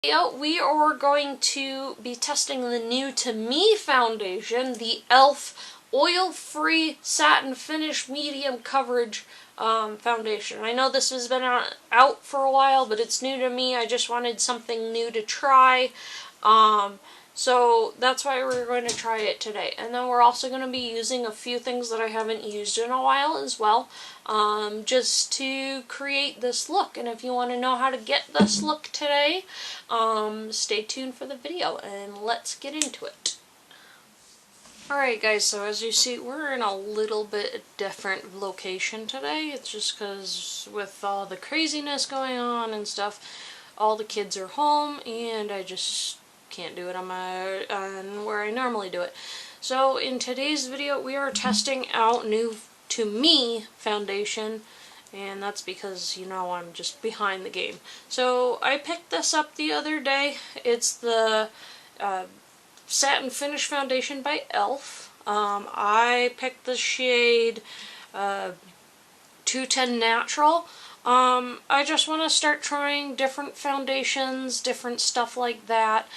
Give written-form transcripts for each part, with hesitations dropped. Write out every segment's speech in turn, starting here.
We are going to be testing the new To Me foundation, the e.l.f. Oil-Free Satin Finish Medium Coverage foundation. I know this has been out for a while, but it's new to me. I just wanted something new to try. So that's why we're going to try it today. And then we're also going to be using a few things that I haven't used in a while as well, just to create this look. And if you want to know how to get this look today, stay tuned for the video and let's get into it. Alright guys, so as you see, we're in a little bit different location today. It's just because with all the craziness going on and stuff, all the kids are home and I just can't do it on where I normally do it. So in today's video, we are testing out new To Me foundation, and that's because, you know, I'm just behind the game. So I picked this up the other day. It's the Satin Finish Foundation by e.l.f. I picked the shade 210 Natural. I just want to start trying different foundations, different stuff like that,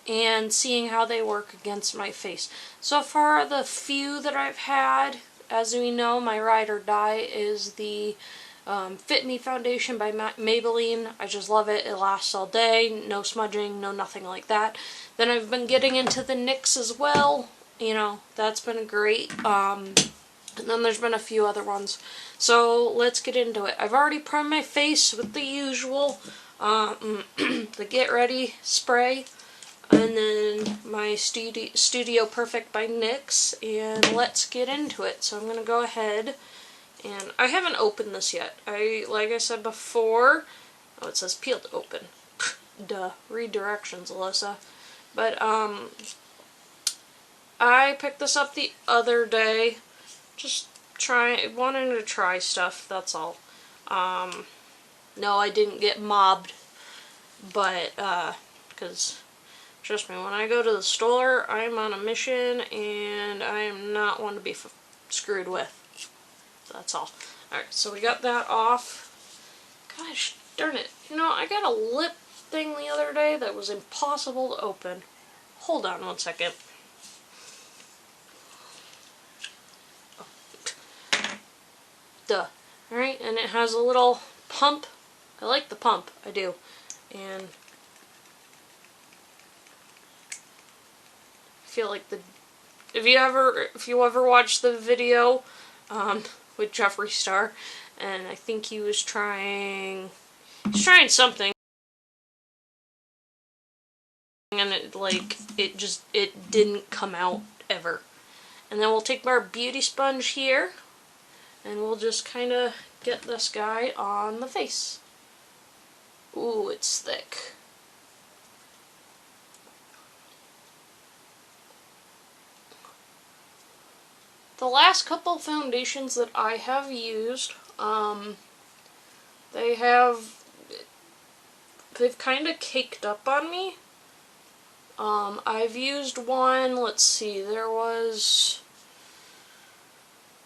and seeing how they work against my face. So far, the few that I've had, as we know, my ride or die is the Fit Me foundation by Maybelline. I just love it. It lasts all day, no smudging, no nothing like that. Then I've been getting into the NYX as well. You know, that's been great. And then there's been a few other ones. So let's get into it. I've already primed my face with the usual, the Get Ready spray. And then my Studio Perfect by NYX, and let's get into it. So I'm going to go ahead, and I haven't opened this yet. Like I said before, oh, it says peel to open. Duh, read directions, Alyssa. But, I picked this up the other day, just wanting to try stuff, that's all. No, I didn't get mobbed, but, because trust me, when I go to the store, I'm on a mission, and I am not one to be screwed with. That's all. Alright, so we got that off. Gosh darn it. You know, I got a lip thing the other day that was impossible to open. Hold on one second. Oh. Duh. Alright, and it has a little pump. I like the pump. I do. And feel like if you ever watched the video with Jeffree Star, and I think he was trying something, and it didn't come out ever. And then we'll take our beauty sponge here, and we'll just kind of get this guy on the face. Ooh, it's thick. The last couple foundations that I have used, they've kind of caked up on me. I've used one, let's see, there was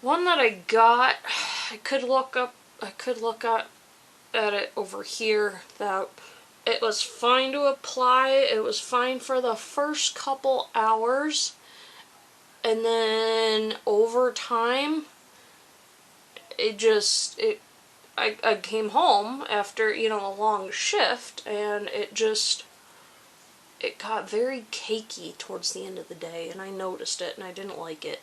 one that I got, I could look at it over here, that it was fine to apply, it was fine for the first couple hours. And then over time, I came home after, you know, a long shift, and it got very cakey towards the end of the day, and I noticed it, and I didn't like it.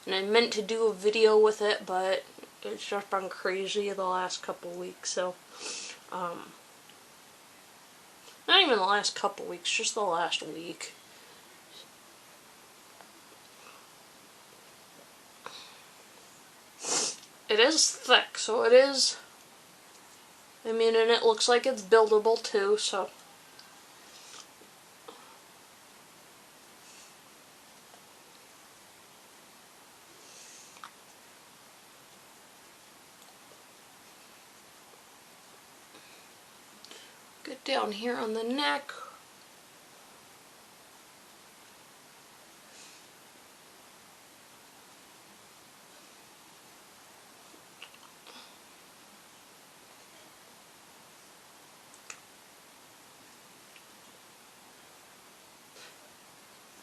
And I meant to do a video with it, but it's just been crazy the last couple weeks, so, not even the last couple weeks, just the last week. It is thick, so it is, I mean, and it looks like it's buildable too, so. Get down here on the neck.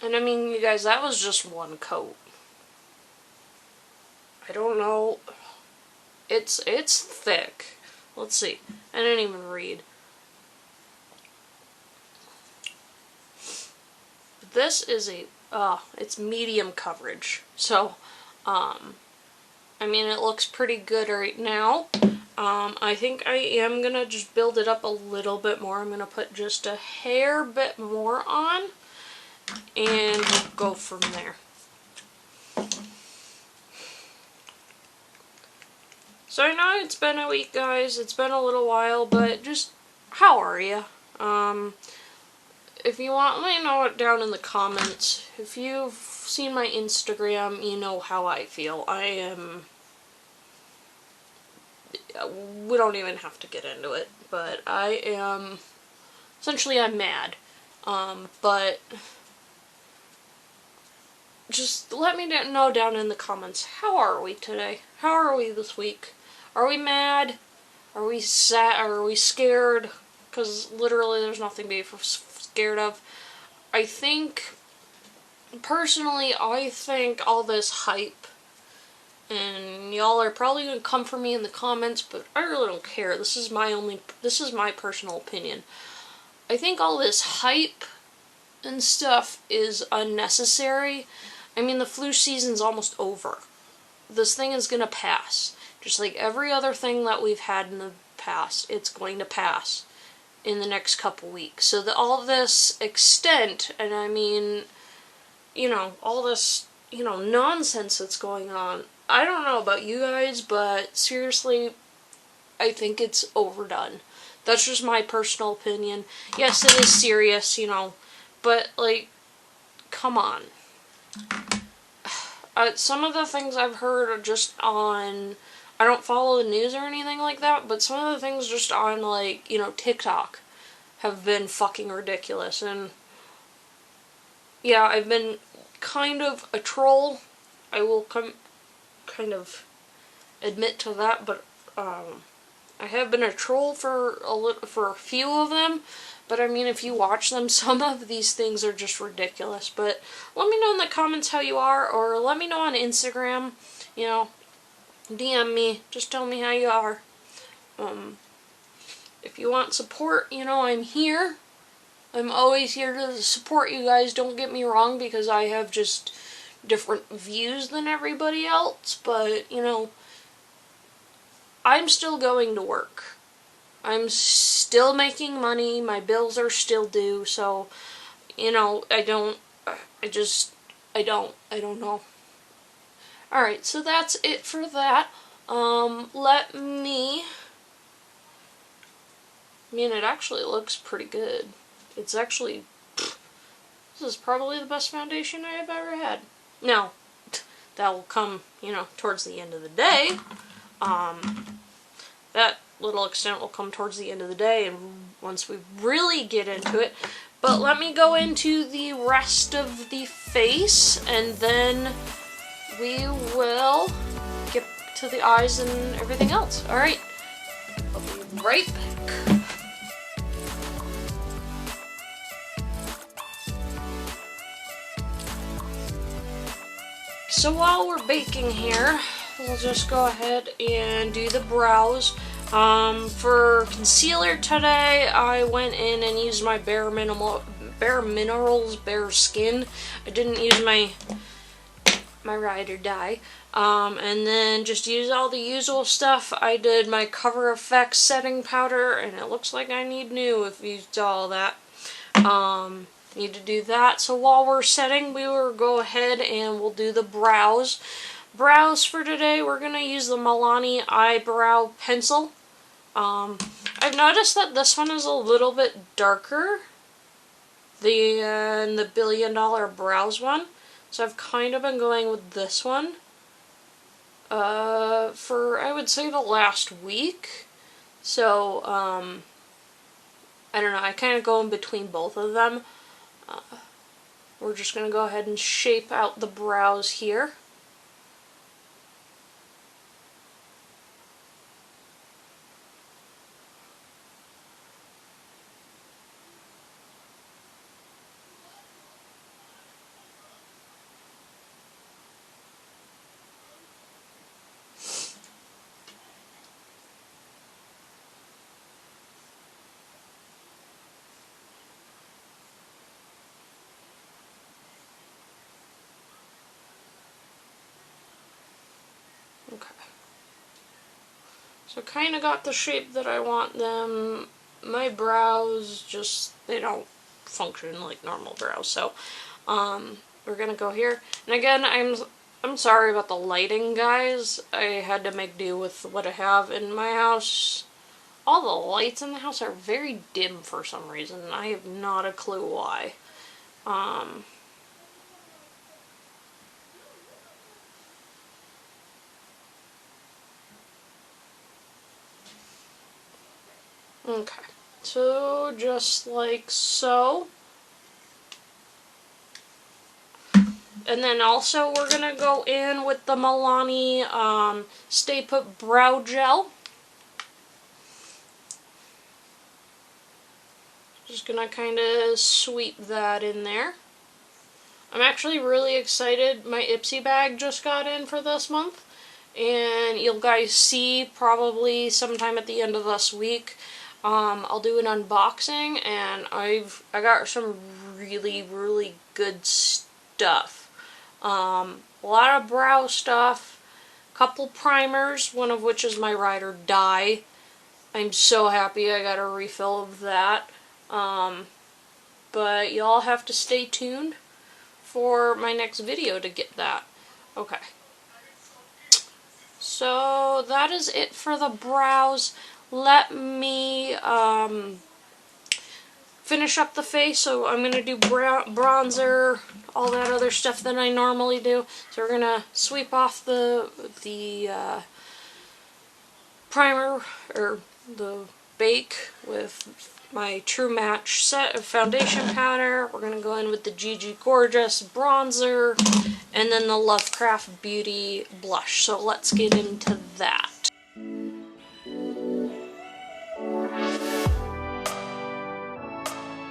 And I mean, you guys, that was just one coat. I don't know. It's thick. Let's see. I didn't even read. This is it's medium coverage. So, I mean, it looks pretty good right now. I think I am gonna just build it up a little bit more. I'm gonna put just a hair bit more on, and we'll go from there. So I know it's been a week, guys. It's been a little while, but just how are you? If you want, let me know it down in the comments. If you've seen my Instagram, you know how I feel. We don't even have to get into it, but essentially I'm mad. But just let me know down in the comments, how are we today? How are we this week? Are we mad? Are we sad? Are we scared? Because literally there's nothing to be scared of. Personally, I think all this hype, and y'all are probably going to come for me in the comments, but I really don't care. This is my personal opinion. I think all this hype and stuff is unnecessary. I mean, the flu season's almost over. This thing is going to pass. Just like every other thing that we've had in the past, it's going to pass in the next couple weeks. So all this extent, and I mean, all this, nonsense that's going on, I don't know about you guys, but seriously, I think it's overdone. That's just my personal opinion. Yes, it is serious, but, like, come on. Some of the things I've heard are just on, I don't follow the news or anything like that, but some of the things just on, like, TikTok have been fucking ridiculous. And yeah, I've been kind of a troll. I will kind of admit to that, but I have been a troll for a few of them. But I mean, if you watch them, some of these things are just ridiculous. But let me know in the comments how you are, or let me know on Instagram. DM me. Just tell me how you are. If you want support, I'm here. I'm always here to support you guys. Don't get me wrong, because I have just different views than everybody else. But, I'm still going to work. I'm still making money, my bills are still due, so, I don't know. Alright, so that's it for that. It actually looks pretty good. It's actually, this is probably the best foundation I have ever had. Now, that will come, towards the end of the day. That little extent will come towards the end of the day, and once we really get into it. But let me go into the rest of the face, and then we will get to the eyes and everything else. Alright, I'll be right back. So while we're baking here, we'll just go ahead and do the brows. For concealer today, I went in and used my Bare Minerals Bare Skin. I didn't use my Ride or Die. And then just use all the usual stuff. I did my Cover FX setting powder, and it looks like I need new if you used all that. Need to do that. So while we're setting, we will go ahead and we'll do the brows. Brows for today, we're going to use the Milani Eyebrow Pencil. I've noticed that this one is a little bit darker than the $1 Billion Brows one. So I've kind of been going with this one for, I would say, the last week. So, I don't know, I kind of go in between both of them. We're just going to go ahead and shape out the brows here. So kind of got the shape that I want them. My brows just, they don't function like normal brows. So we're gonna go here. And again, I'm sorry about the lighting, guys. I had to make do with what I have in my house. All the lights in the house are very dim for some reason. I have not a clue why. Okay, so just like so. And then also we're going to go in with the Milani Stay Put Brow Gel. Just going to kind of sweep that in there. I'm actually really excited. My Ipsy bag just got in for this month. And you'll guys see probably sometime at the end of this week. I'll do an unboxing, and I got some really good stuff. A lot of brow stuff, couple primers, one of which is my Ride or Die. I'm so happy I got a refill of that. But y'all have to stay tuned for my next video to get that. Okay. So that is it for the brows. Let me finish up the face. So I'm going to do bronzer, all that other stuff that I normally do. So we're going to sweep off the primer, or the bake, with my True Match set of foundation powder. We're going to go in with the Gigi Gorgeous bronzer, and then the Lovecraft Beauty blush. So let's get into that.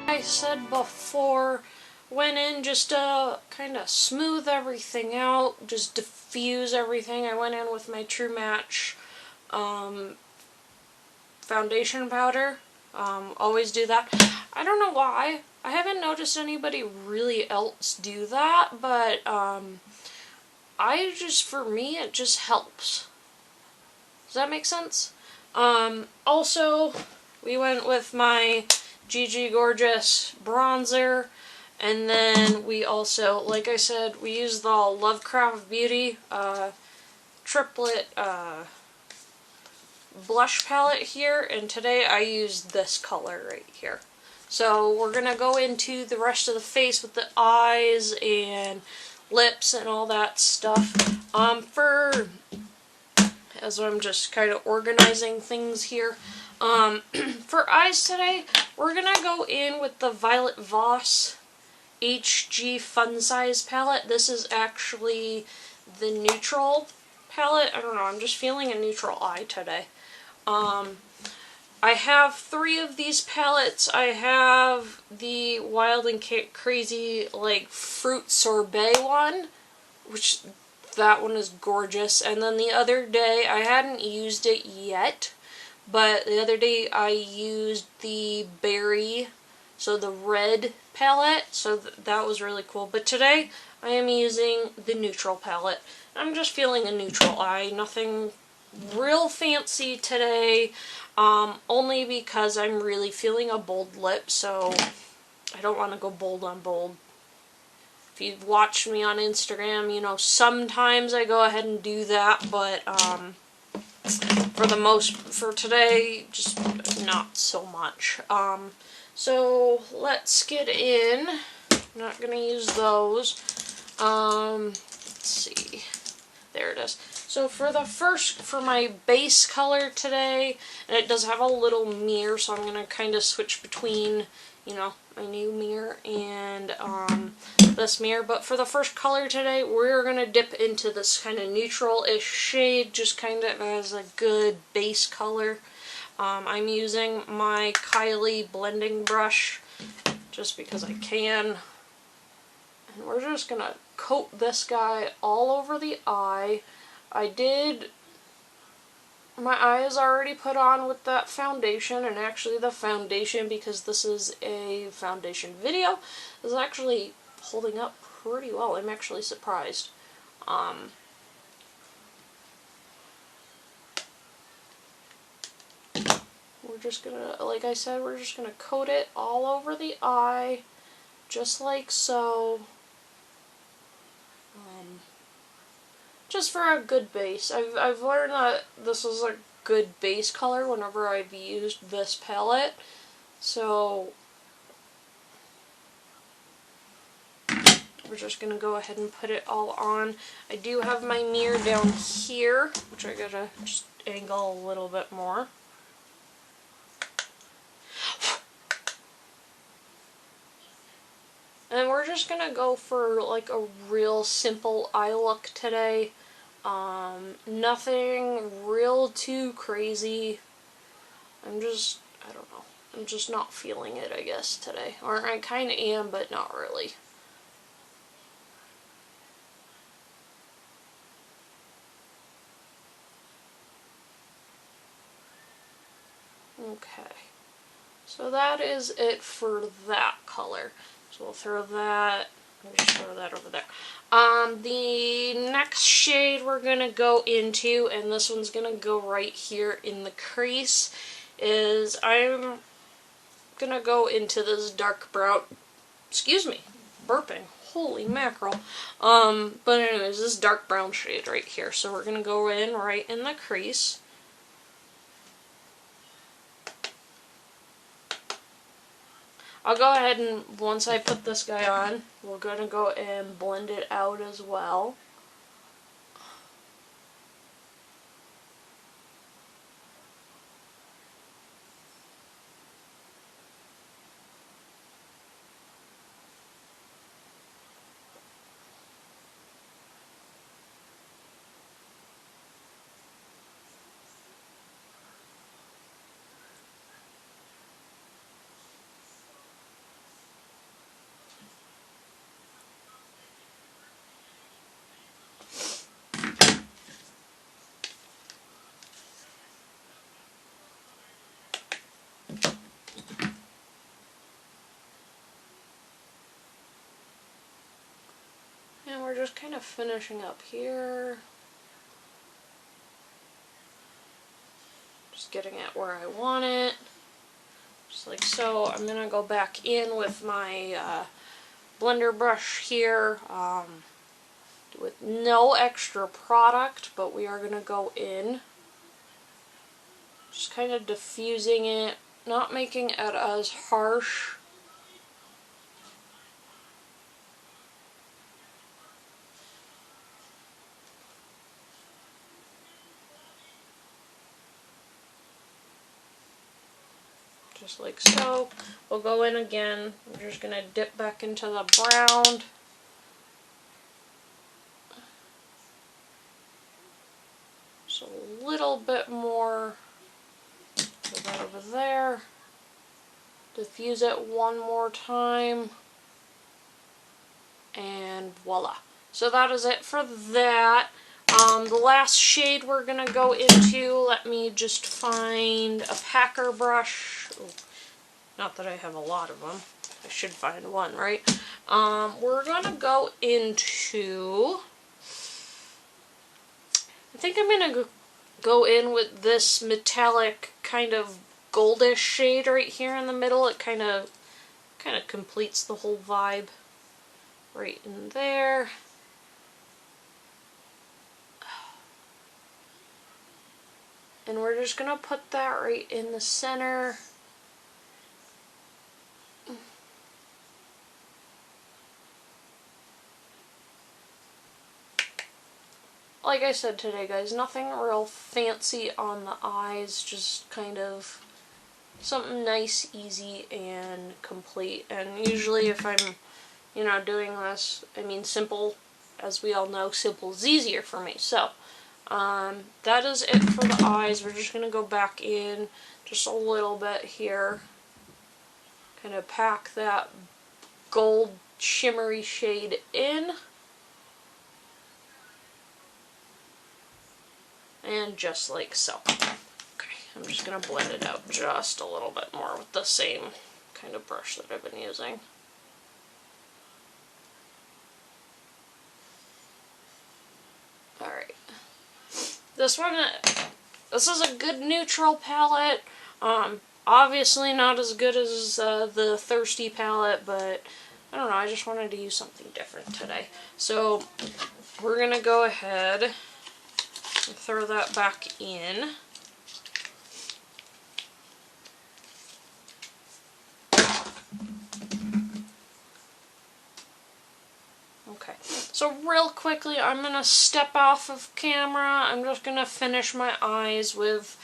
I said before, went in just to kind of smooth everything out, just diffuse everything. I went in with my True Match foundation powder. Always do that. I don't know why. I haven't noticed anybody really else do that, but for me, it just helps. Does that make sense? Also, we went with my Gigi Gorgeous bronzer, and then we also, like I said, we used the Lovecraft Beauty triplet blush palette here, and today I used this color right here. So we're gonna go into the rest of the face with the eyes and lips and all that stuff. As I'm just kind of organizing things here. For eyes today, we're gonna go in with the Violet Voss HG Fun Size palette. This is actually the neutral palette. I don't know, I'm just feeling a neutral eye today. I have 3 of these palettes. I have the Wild and Crazy, like, fruit sorbet one, which that one is gorgeous. And then the other day, I hadn't used it yet, but the other day I used the berry, so the red palette, so that was really cool. But today, I am using the neutral palette. I'm just feeling a neutral eye, nothing real fancy today, only because I'm really feeling a bold lip, so I don't want to go bold on bold. If you've watched me on Instagram, you know sometimes I go ahead and do that, but for today, just not so much. So let's get in. I'm not gonna use those. Let's see. There it is. So for my base color today, and it does have a little mirror, so I'm gonna kind of switch between, you know, my new mirror and this mirror. But for the first color today, we're gonna dip into this kind of neutral-ish shade, just kind of as a good base color. I'm using my Kylie blending brush just because I can. And we're just gonna coat this guy all over the eye. My eye is already put on with that foundation, and actually the foundation, because this is a foundation video, is actually holding up pretty well. I'm actually surprised. we're just gonna, like I said, we're just gonna coat it all over the eye, just like so. Just for a good base. I've learned that this is a good base color whenever I've used this palette. So we're just going to go ahead and put it all on. I do have my mirror down here, which I gotta just angle a little bit more. And we're just going to go for like a real simple eye look today. Nothing real too crazy. I don't know. I'm just not feeling it, I guess, today. Or I kind of am, but not really. Okay. So that is it for that color. So we'll throw that, we'll just throw that over there. The next shade we're going to go into, and this one's going to go right here in the crease, is I'm going to go into this dark brown, excuse me, burping, holy mackerel. But anyways, this dark brown shade right here. So we're going to go in right in the crease. I'll go ahead and, once I put this guy on, we're going to go and blend it out as well. And we're just kind of finishing up here. Just getting it where I want it. Just like so. I'm going to go back in with my blender brush here with no extra product, but we are going to go in. Just kind of diffusing it, not making it as harsh. Just like so. We'll go in again. We're just going to dip back into the brown. Just a little bit more. Put that over there. Diffuse it one more time. And voila. So that is it for that. The last shade we're going to go into, let me just find a packer brush. Ooh, not that I have a lot of them. I should find one, right? We're going to go into, I think I'm going to go in with this metallic kind of goldish shade right here in the middle. It kind of completes the whole vibe right in there. And we're just going to put that right in the center. Like I said today, guys, nothing real fancy on the eyes, just kind of something nice, easy, and complete. And usually if I'm, doing this, I mean, simple, as we all know, simple is easier for me. So, that is it for the eyes. We're just going to go back in just a little bit here. Kind of pack that gold shimmery shade in. And just like so. Okay, I'm just going to blend it out just a little bit more with the same kind of brush that I've been using. Alright. This is a good neutral palette. Obviously not as good as the Thirsty palette, but I don't know, I just wanted to use something different today. So we're going to go ahead and throw that back in. Okay, so real quickly, I'm going to step off of camera. I'm just going to finish my eyes with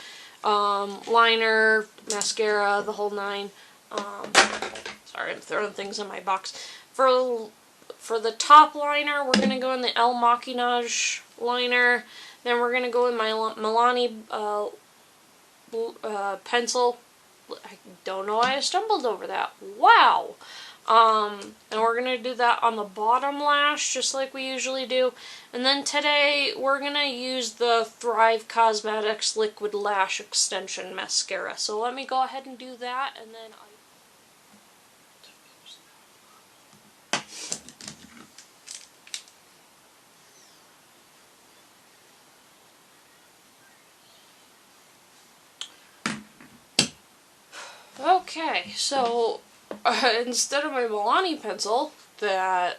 liner, mascara, the whole nine. Sorry, I'm throwing things in my box. For the top liner, we're going to go in the El Maquinage liner. Then we're going to go in my Milani pencil. I don't know why I stumbled over that. Wow! And we're going to do that on the bottom lash, just like we usually do. And then today, we're going to use the Thrive Cosmetics Liquid Lash Extension Mascara. So let me go ahead and do that, and then okay, so instead of my Milani pencil that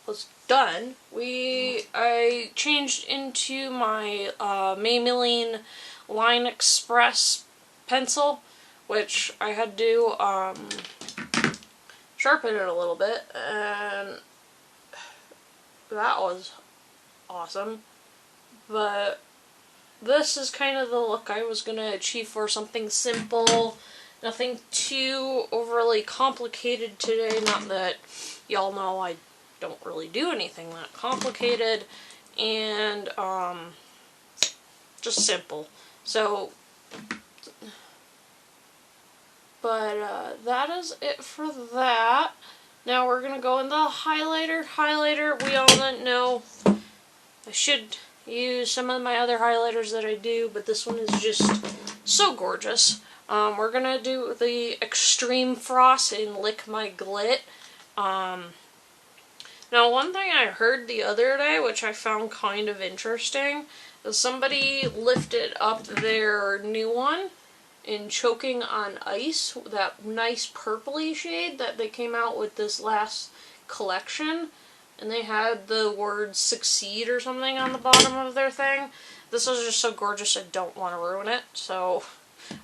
was done, I changed into my Maybelline Line Express pencil, which I had to sharpen it a little bit, and that was awesome. But this is kind of the look I was going to achieve for something simple. Nothing too overly complicated today. Not that y'all know I don't really do anything that complicated. And, just simple. So, but, that is it for that. Now we're going to go into the highlighter. Highlighter, we all know I should use some of my other highlighters that I do, but this one is just so gorgeous. We're going to do the Extreme Frost in Lick My Glit. Now, one thing I heard the other day, which I found kind of interesting, is somebody lifted up their new one in Choking on Ice, that nice purpley shade that they came out with this last collection, and they had the word Succeed or something on the bottom of their thing. This is just so gorgeous, I don't want to ruin it, so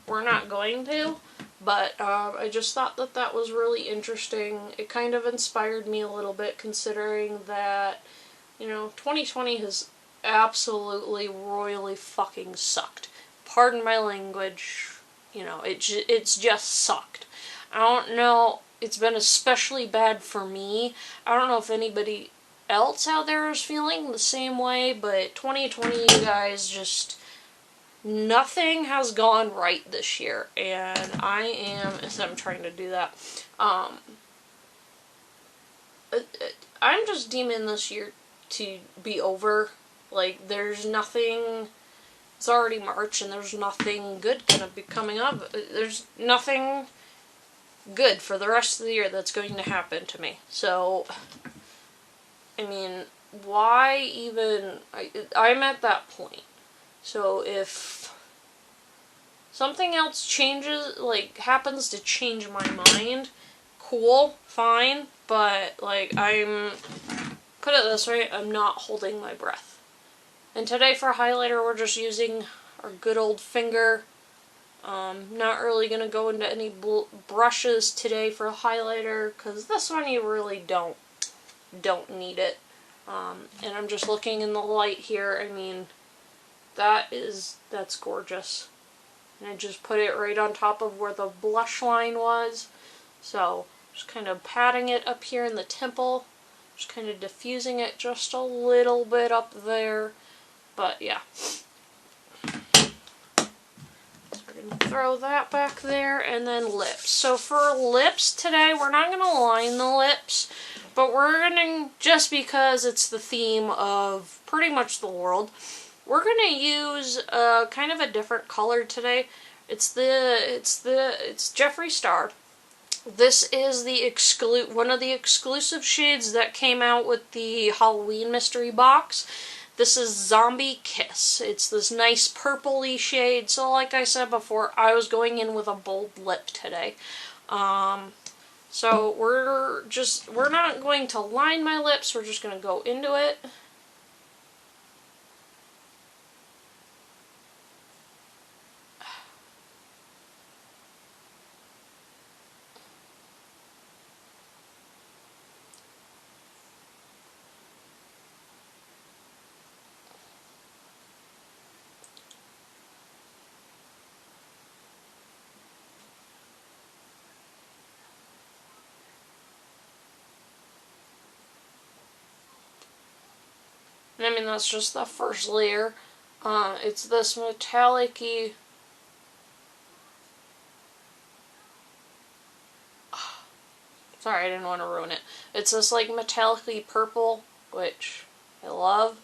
we're not going to, but I just thought that that was really interesting. It kind of inspired me a little bit, considering that, you know, 2020 has absolutely royally fucking sucked. Pardon my language, you know, it's just sucked. I don't know, it's been especially bad for me. I don't know if anybody else out there is feeling the same way, but 2020, you guys, just nothing has gone right this year, and I'm trying to do that. I'm just deeming this year to be over. Like, there's nothing, it's already March, and there's nothing good gonna be coming up. There's nothing good for the rest of the year that's going to happen to me. So, I mean, why even, I'm at that point. So if something else changes, like, happens to change my mind, cool, fine, but, like, put it this way, I'm not holding my breath. And today for highlighter, we're just using our good old finger. Not really going to go into any brushes today for highlighter, because this one you really don't need it. And I'm just looking in the light here. I mean, that's gorgeous. And I just put it right on top of where the blush line was. So, just kind of patting it up here in the temple. Just kind of diffusing it just a little bit up there. But, yeah. So we're going to throw that back there. And then lips. So for lips today, we're not going to line the lips. But we're going to, just because it's the theme of pretty much the world, we're going to use kind of a different color today. It's Jeffree Star. This is one of the exclusive shades that came out with the Halloween mystery box. This is Zombie Kiss. It's this nice purpley shade. So like I said before, I was going in with a bold lip today. So we're not going to line my lips, we're just going to go into it. And I mean, that's just the first layer. It's this metallic-y... Sorry, I didn't want to ruin it. It's this, like, metallic-y purple, which I love.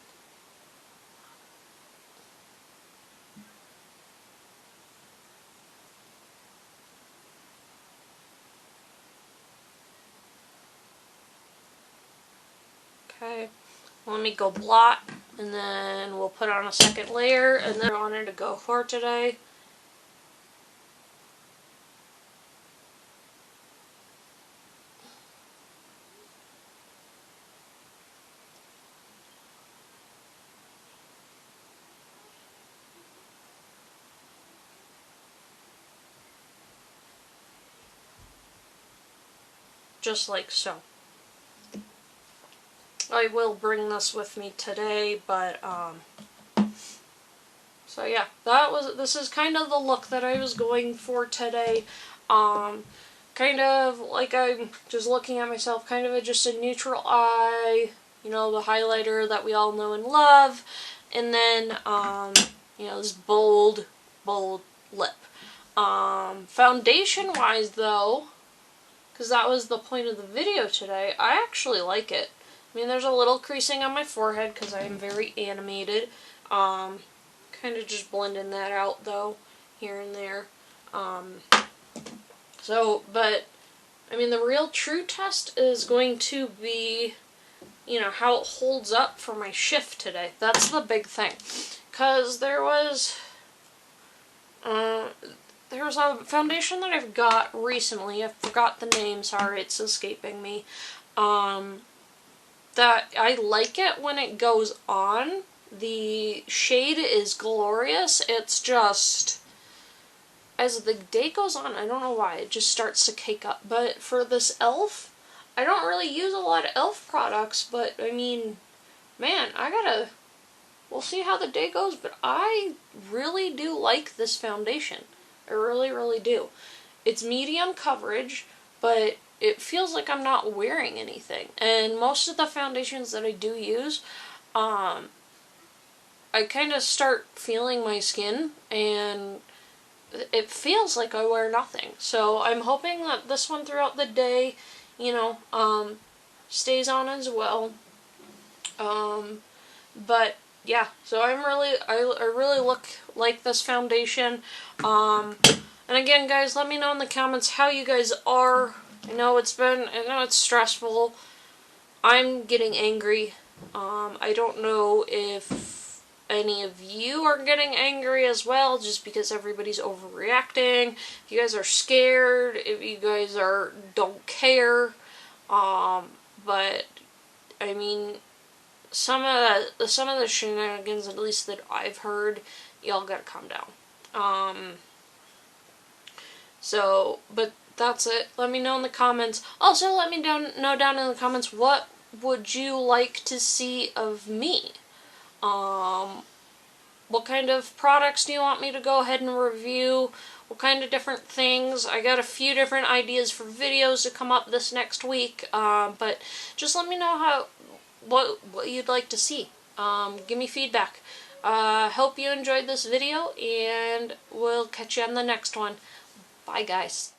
Okay. Let me go blot, and then we'll put on a second layer, and then I wanted to go for today. Just like so. I will bring this with me today, but, so yeah, this is kind of the look that I was going for today. Kind of like I'm just looking at myself, kind of just a neutral eye, you know, the highlighter that we all know and love, and then, you know, this bold lip. Foundation-wise, though, because that was the point of the video today, I actually like it. I mean, there's a little creasing on my forehead because I am very animated. Kind of just blending that out, though, here and there. But, I mean, the real true test is going to be, you know, how it holds up for my shift today. That's the big thing. Because there was a foundation that I've got recently. I forgot the name, sorry, it's escaping me. That I like it when it goes on. The shade is glorious. It's just, as the day goes on, I don't know why, it just starts to cake up. But for this e.l.f., I don't really use a lot of e.l.f. products, but I mean, man, we'll see how the day goes, but I really do like this foundation. I really, really do. It's medium coverage, but it feels like I'm not wearing anything. And most of the foundations that I do use, I kind of start feeling my skin, and it feels like I wear nothing. So I'm hoping that this one throughout the day, you know, stays on as well. But yeah, so I really like this foundation. And again, guys, let me know in the comments how you guys are. I know it's stressful. I'm getting angry. I don't know if any of you are getting angry as well, just because everybody's overreacting. If you guys are scared, if you guys don't care. But I mean, some of the shenanigans, at least that I've heard, y'all gotta calm down. But that's it. Let me know in the comments. Also, let me know down in the comments, what would you like to see of me? What kind of products do you want me to go ahead and review? What kind of different things? I got a few different ideas for videos to come up this next week. But just let me know what you'd like to see. Give me feedback. Hope you enjoyed this video, and we'll catch you on the next one. Bye, guys.